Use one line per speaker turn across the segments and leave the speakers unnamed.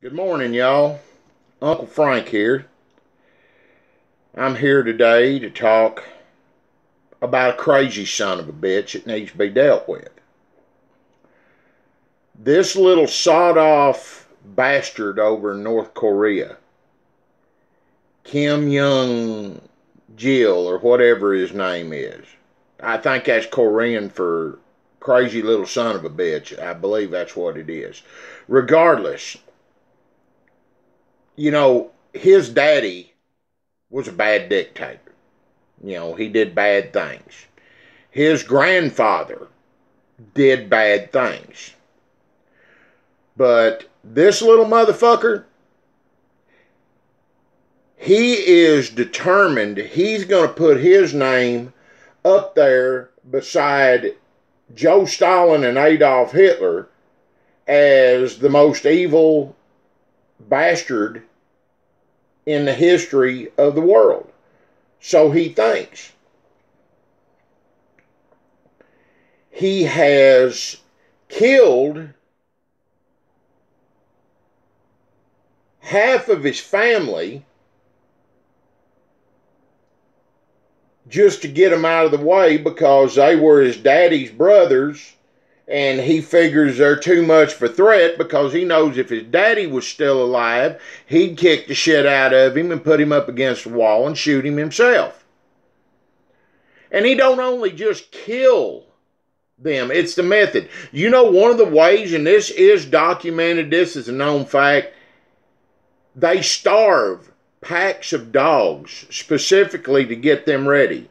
Good morning, y'all. Uncle Frank here. I'm here today to talk about a crazy son of a bitch that needs to be dealt with. This little sawed-off bastard over in North Korea, Kim Jong-il, or whatever his name is. I think that's Korean for crazy little son of a bitch. I believe that's what it is. Regardless, his daddy was a bad dictator. He did bad things. His grandfather did bad things. But this little motherfucker, he is determined he's going to put his name up there beside Joe Stalin and Adolf Hitler as the most evil bastard in the history of the world. So he thinks. He has killed half of his family just to get them out of the way because they were his daddy's brothers, and he figures they're too much for threat because he knows if his daddy was still alive, he'd kick the shit out of him and put him up against the wall and shoot him himself. And he don't only just kill them, it's the method. One of the ways, and this is documented, this is a known fact, they starve packs of dogs specifically to get them ready.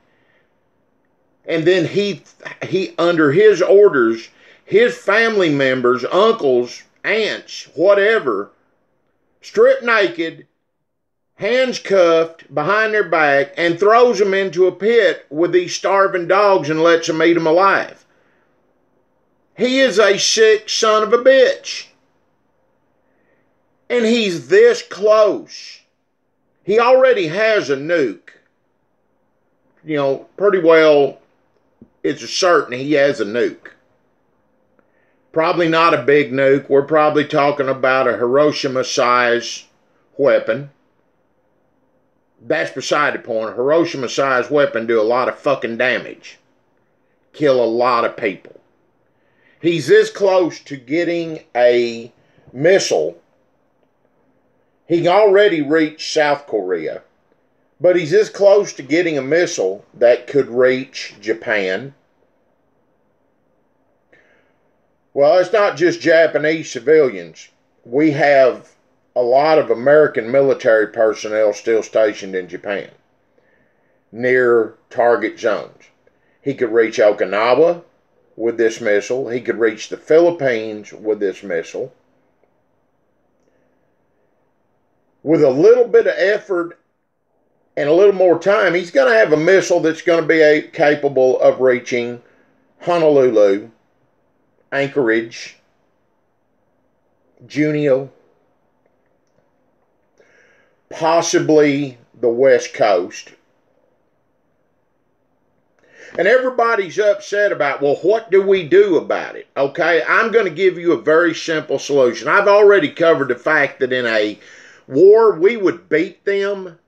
And then he under his orders, his family members, uncles, aunts, whatever, stripped naked, hands cuffed behind their back, and throws them into a pit with these starving dogs and lets them eat them alive. He is a sick son of a bitch. And he's this close. He already has a nuke. Pretty well, it's certain he has a nuke. Probably not a big nuke. We're probably talking about a Hiroshima-sized weapon. That's beside the point. A Hiroshima-sized weapon do a lot of fucking damage. Kill a lot of people. He's this close to getting a missile. He already reached South Korea, but he's this close to getting a missile that could reach Japan. Well, it's not just Japanese civilians. We have a lot of American military personnel still stationed in Japan, near target zones. He could reach Okinawa with this missile. He could reach the Philippines with this missile. With a little bit of effort and a little more time, he's going to have a missile that's going to be capable of reaching Honolulu, Anchorage, Juneau, possibly the West Coast. And everybody's upset about, well, what do we do about it? Okay, I'm going to give you a very simple solution. I've already covered the fact that in a war, we would beat them,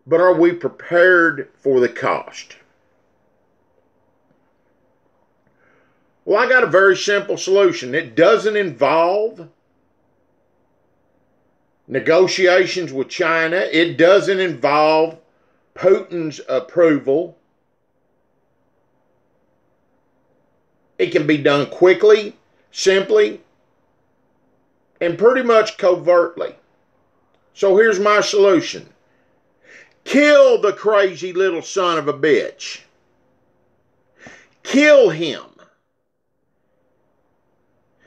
but are we prepared for the cost? Well, I got a very simple solution. It doesn't involve negotiations with China. It doesn't involve Putin's approval. It can be done quickly, simply, and pretty much covertly. So here's my solution. Kill the crazy little son of a bitch. Kill him.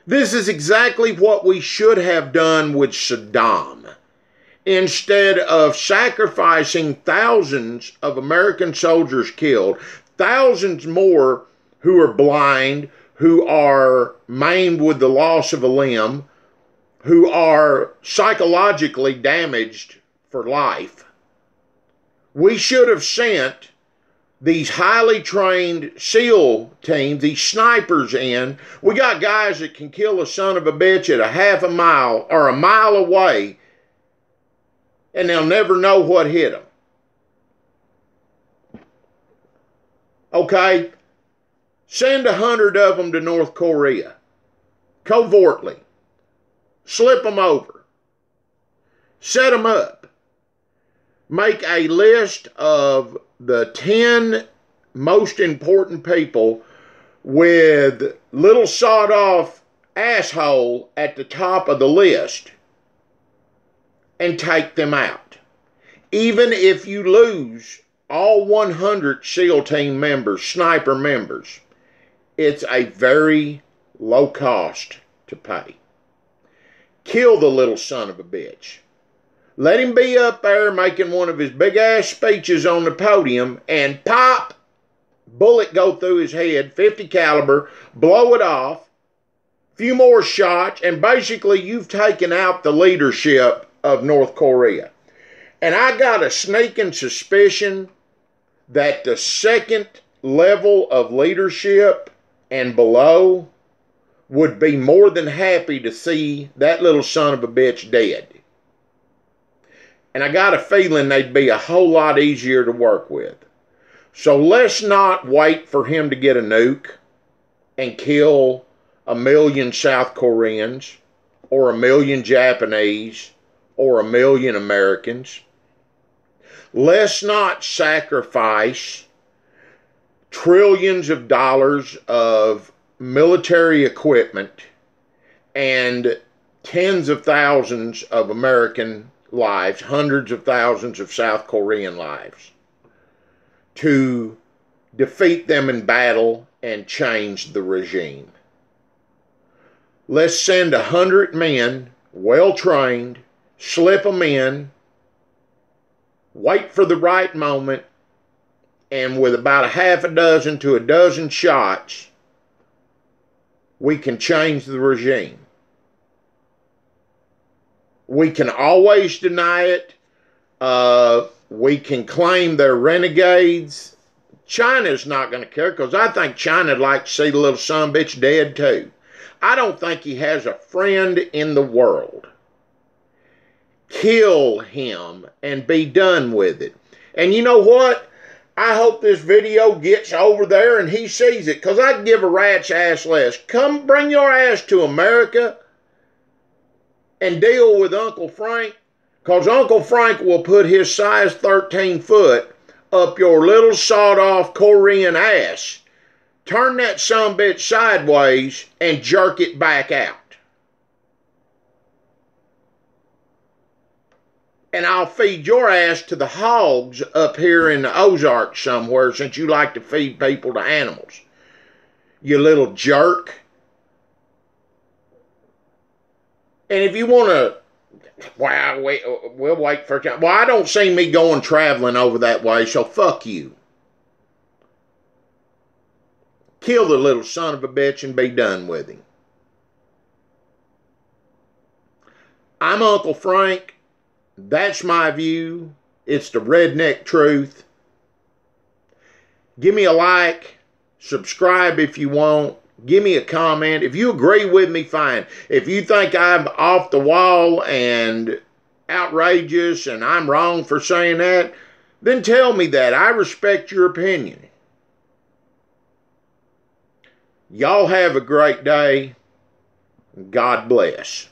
This is exactly what we should have done with Saddam. Instead of sacrificing thousands of American soldiers killed, thousands more who are blind, who are maimed with the loss of a limb, who are psychologically damaged for life, we should have sent these highly trained SEAL teams, these snipers in. We got guys that can kill a son of a bitch at a half a mile or a mile away, and they'll never know what hit them. Okay? Send 100 of them to North Korea, covertly. Slip them over. Set them up. Make a list of the 10 most important people with little sawed-off asshole at the top of the list and take them out. Even if you lose all 100 SEAL team members, sniper members, it's a very low cost to pay. Kill the little son of a bitch. Let him be up there making one of his big-ass speeches on the podium and pop, bullet go through his head, 50 caliber, blow it off, few more shots, and basically you've taken out the leadership of North Korea. And I got a sneaking suspicion that the second level of leadership and below would be more than happy to see that little son of a bitch dead. And I got a feeling they'd be a whole lot easier to work with. So let's not wait for him to get a nuke and kill 1 million South Koreans or 1 million Japanese or 1 million Americans. Let's not sacrifice trillions of dollars of military equipment and tens of thousands of American lives, hundreds of thousands of South Korean lives, to defeat them in battle and change the regime. Let's send 100 men, well-trained, slip them in, wait for the right moment, and with about a half a dozen to a dozen shots, we can change the regime. We can always deny it. We can claim they're renegades. China's not going to care, because I think China'd like to see the little son of a bitch dead too. I don't think he has a friend in the world. Kill him and be done with it. And you know what? I hope this video gets over there and he sees it, because I'd give a rat's ass less. Come bring your ass to America and deal with Uncle Frank, because Uncle Frank will put his size 13 foot up your little sawed-off Korean ass, turn that sumbitch sideways, and jerk it back out. And I'll feed your ass to the hogs up here in the Ozarks somewhere, since you like to feed people to animals. You little jerk. And if you want to, well, we'll wait for time. Well, I don't see me going traveling over that way, so fuck you. Kill the little son of a bitch and be done with him. I'm Uncle Frank. That's my view. It's the redneck truth. Give me a like. Subscribe if you want. Give me a comment. If you agree with me, fine. If you think I'm off the wall and outrageous and I'm wrong for saying that, then tell me that. I respect your opinion. Y'all have a great day. God bless.